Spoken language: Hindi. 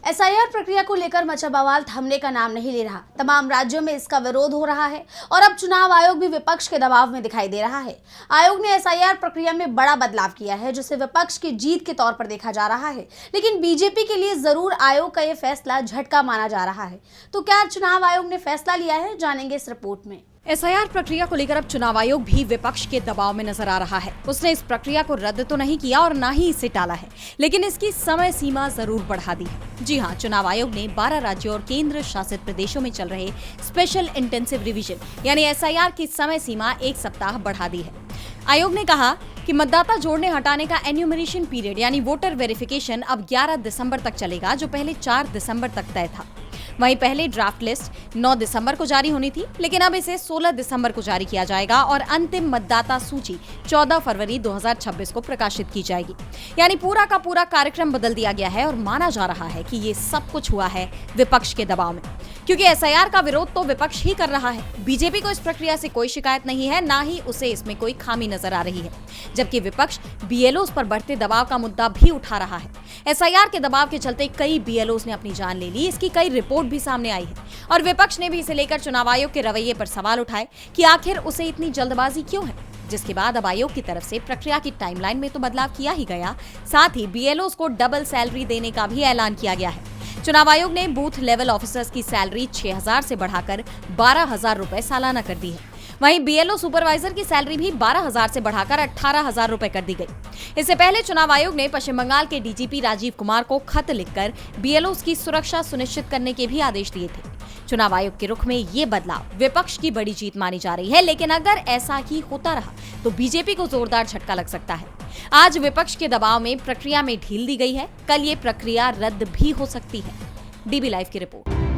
एसआईआर प्रक्रिया को लेकर मचा बवाल थमने का नाम नहीं ले रहा। तमाम राज्यों में इसका विरोध हो रहा है और अब चुनाव आयोग भी विपक्ष के दबाव में दिखाई दे रहा है। आयोग ने एसआईआर प्रक्रिया में बड़ा बदलाव किया है, जिसे विपक्ष की जीत के तौर पर देखा जा रहा है, लेकिन बीजेपी के लिए जरूर आयोग का यह फैसला झटका माना जा रहा है। तो क्या चुनाव आयोग ने फैसला लिया है, जानेंगे इस रिपोर्ट में। एसआईआर प्रक्रिया को लेकर अब चुनाव आयोग भी विपक्ष के दबाव में नजर आ रहा है। उसने इस प्रक्रिया को रद्द तो नहीं किया और ना ही इसे टाला है, लेकिन इसकी समय सीमा जरूर बढ़ा दी है। जी हां, चुनाव आयोग ने 12 राज्यों और केंद्र शासित प्रदेशों में चल रहे स्पेशल इंटेंसिव रिवीजन यानी एसआईआर की समय सीमा 1 सप्ताह बढ़ा दी है। आयोग ने कहा कि मतदाता जोड़ने हटाने का एन्यूमरेशन पीरियड यानी वोटर वेरिफिकेशन अब 11 दिसंबर तक चलेगा, जो पहले 4 दिसंबर तक तय था। वहीं पहले ड्राफ्ट लिस्ट 9 दिसंबर को जारी होनी थी, लेकिन अब इसे 16 दिसंबर को जारी किया जाएगा और अंतिम मतदाता सूची 14 फरवरी 2026 को प्रकाशित की जाएगी। यानी पूरा का पूरा कार्यक्रम बदल दिया गया है और माना जा रहा है कि ये सब कुछ हुआ है विपक्ष के दबाव में, क्योंकि एसआईआर का विरोध तो विपक्ष ही कर रहा है। बीजेपी को इस प्रक्रिया से कोई शिकायत नहीं है, ना ही उसे इसमें कोई खामी नजर आ रही है, जबकि विपक्ष बीएलओस पर बढ़ते दबाव का मुद्दा भी उठा रहा है। एसआईआर के दबाव के चलते कई बीएलओस ने अपनी जान ले ली, इसकी कई रिपोर्ट भी सामने आई है और विपक्ष ने भी इसे लेकर चुनाव आयोग के रवैये पर सवाल उठाए कि आखिर उसे इतनी जल्दबाजी क्यों है। जिसके बाद अब आयोग की तरफ से प्रक्रिया की टाइमलाइन में तो बदलाव किया ही गया, साथ ही बीएलओस को डबल सैलरी देने का भी ऐलान किया गया है। चुनाव आयोग ने बूथ लेवल ऑफिसर्स की सैलरी 6,000 से बढ़ाकर 12,000 रुपए सालाना कर दी है। वहीं बीएलओ सुपरवाइजर की सैलरी भी 12,000 से बढ़ाकर 18,000 रुपए कर दी गई। इससे पहले चुनाव आयोग ने पश्चिम बंगाल के डीजीपी राजीव कुमार को खत लिखकर बीएलओस की सुरक्षा सुनिश्चित करने के भी आदेश दिए थे। चुनाव आयोग के रुख में ये बदलाव विपक्ष की बड़ी जीत मानी जा रही है, लेकिन अगर ऐसा ही होता रहा तो बीजेपी को जोरदार झटका लग सकता है। आज विपक्ष के दबाव में प्रक्रिया में ढील दी गई है, कल ये प्रक्रिया रद्द भी हो सकती है। डीबी लाइव की रिपोर्ट।